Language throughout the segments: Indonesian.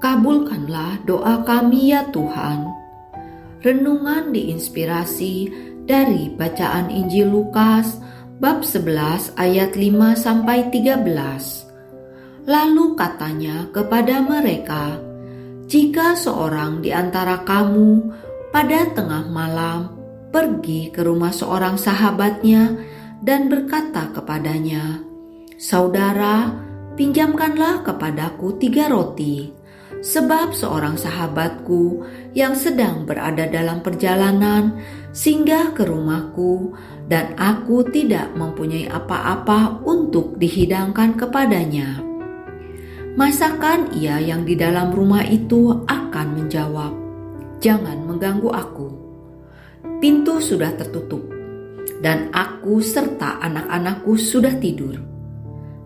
Kabulkanlah doa kami ya Tuhan. Renungan diinspirasi dari bacaan Injil Lukas bab 11 ayat 5-13. Lalu katanya kepada mereka, "Jika seorang di antara kamu pada tengah malam pergi ke rumah seorang sahabatnya dan berkata kepadanya, 'Saudara, pinjamkanlah kepadaku 3 roti, sebab seorang sahabatku yang sedang berada dalam perjalanan singgah ke rumahku dan aku tidak mempunyai apa-apa untuk dihidangkan kepadanya.' Masakan ia yang di dalam rumah itu akan menjawab, 'Jangan mengganggu aku. Pintu sudah tertutup dan aku serta anak-anakku sudah tidur.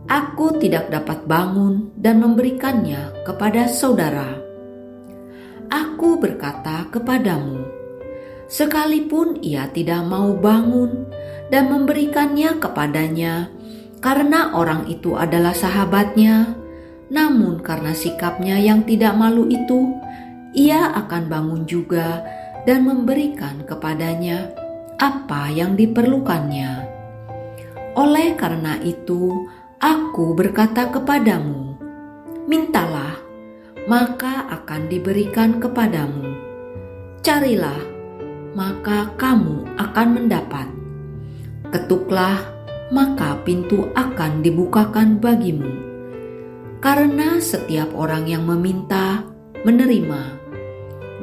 Aku tidak dapat bangun dan memberikannya kepada saudara.' Aku berkata kepadamu, sekalipun ia tidak mau bangun dan memberikannya kepadanya karena orang itu adalah sahabatnya, namun karena sikapnya yang tidak malu itu, ia akan bangun juga dan memberikan kepadanya apa yang diperlukannya. Oleh karena itu, aku berkata kepadamu, mintalah, maka akan diberikan kepadamu. Carilah, maka kamu akan mendapat. Ketuklah, maka pintu akan dibukakan bagimu. Karena setiap orang yang meminta, menerima,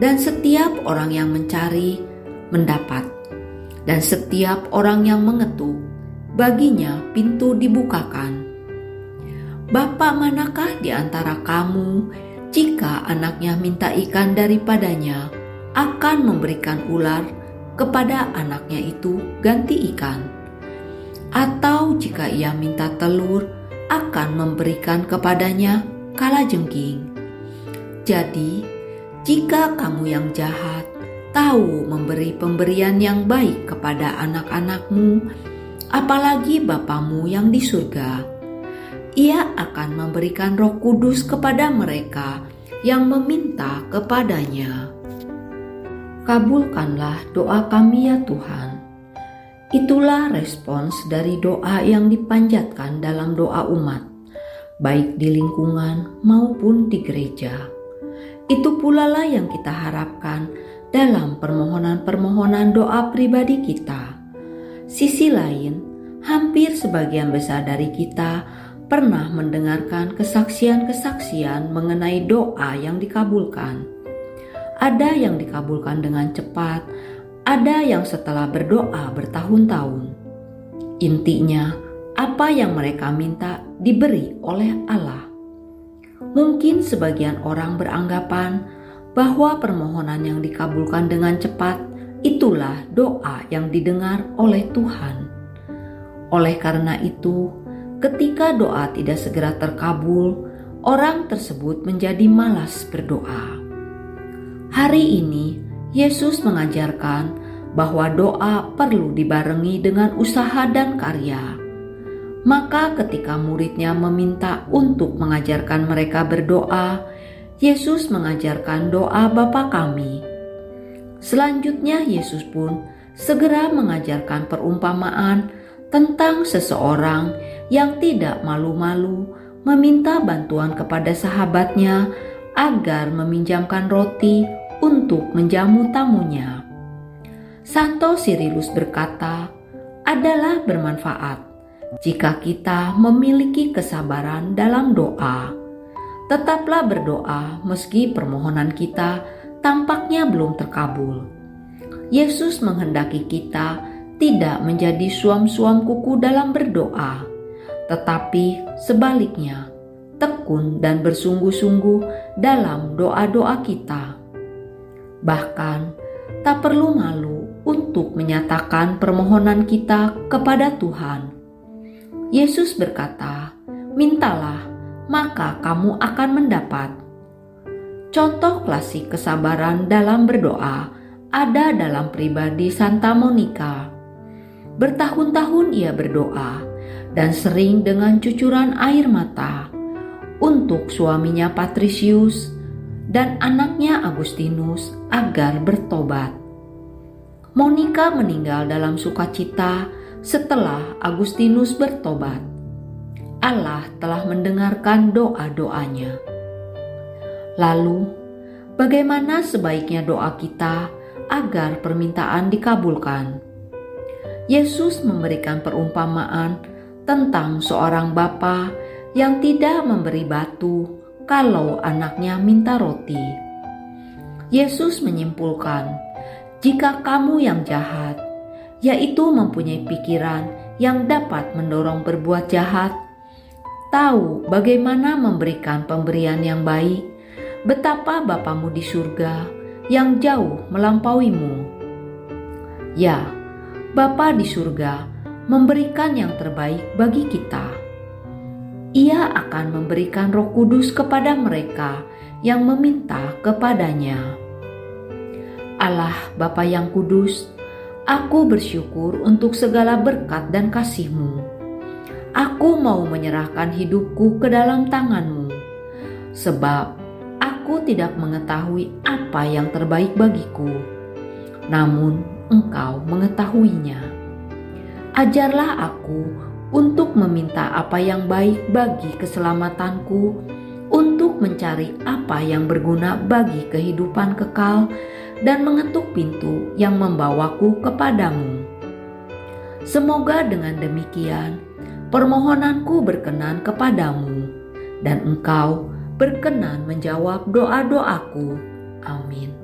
dan setiap orang yang mencari, mendapat, dan setiap orang yang mengetuk, baginya pintu dibukakan. Bapa manakah di antara kamu, jika anaknya minta ikan daripadanya, akan memberikan ular kepada anaknya itu ganti ikan? Atau jika ia minta telur, akan memberikan kepadanya kalajengking? Jadi, jika kamu yang jahat tahu memberi pemberian yang baik kepada anak-anakmu, apalagi Bapamu yang di surga, Ia akan memberikan Roh Kudus kepada mereka yang meminta kepadanya." Kabulkanlah doa kami ya Tuhan. Itulah respons dari doa yang dipanjatkan dalam doa umat, baik di lingkungan maupun di gereja. Itu pula lah yang kita harapkan dalam permohonan-permohonan doa pribadi kita. Sisi lain, hampir sebagian besar dari kita pernah mendengarkan kesaksian-kesaksian mengenai doa yang dikabulkan. Ada yang dikabulkan dengan cepat, ada yang setelah berdoa bertahun-tahun. Intinya, apa yang mereka minta diberi oleh Allah. Mungkin sebagian orang beranggapan bahwa permohonan yang dikabulkan dengan cepat itulah doa yang didengar oleh Tuhan. Oleh karena itu, ketika doa tidak segera terkabul, orang tersebut menjadi malas berdoa. Hari ini, Yesus mengajarkan bahwa doa perlu dibarengi dengan usaha dan karya. Maka ketika muridnya meminta untuk mengajarkan mereka berdoa, Yesus mengajarkan doa Bapa kami. Selanjutnya Yesus pun segera mengajarkan perumpamaan tentang seseorang yang tidak malu-malu meminta bantuan kepada sahabatnya agar meminjamkan roti untuk menjamu tamunya. Santo Sirilus berkata, adalah bermanfaat jika kita memiliki kesabaran dalam doa. Tetaplah berdoa meski permohonan kita tampaknya belum terkabul. Yesus menghendaki kita tidak menjadi suam-suam kuku dalam berdoa, tetapi sebaliknya, tekun dan bersungguh-sungguh dalam doa-doa kita. Bahkan, tak perlu malu untuk menyatakan permohonan kita kepada Tuhan. Yesus berkata, mintalah, maka kamu akan mendapat. Contoh klasik kesabaran dalam berdoa ada dalam pribadi Santa Monica. Bertahun-tahun ia berdoa dan sering dengan cucuran air mata untuk suaminya Patricius, dan anaknya Agustinus agar bertobat. Monica meninggal dalam sukacita setelah Agustinus bertobat. Allah telah mendengarkan doa-doanya. Lalu, bagaimana sebaiknya doa kita agar permintaan dikabulkan? Yesus memberikan perumpamaan tentang seorang bapa yang tidak memberi batu kalau anaknya minta roti. Yesus menyimpulkan, jika kamu yang jahat, yaitu mempunyai pikiran yang dapat mendorong berbuat jahat, tahu bagaimana memberikan pemberian yang baik, betapa Bapamu di surga yang jauh melampauimu. Ya, Bapa di surga memberikan yang terbaik bagi kita. Ia akan memberikan Roh Kudus kepada mereka yang meminta kepadanya. Allah Bapa yang kudus, aku bersyukur untuk segala berkat dan kasih-Mu. Aku mau menyerahkan hidupku ke dalam tangan-Mu, sebab aku tidak mengetahui apa yang terbaik bagiku, namun Engkau mengetahuinya. Ajarlah aku untuk meminta apa yang baik bagi keselamatanku, untuk mencari apa yang berguna bagi kehidupan kekal, dan mengetuk pintu yang membawaku kepadamu. Semoga dengan demikian permohonanku berkenan kepadamu, dan Engkau berkenan menjawab doa-doaku. Amin.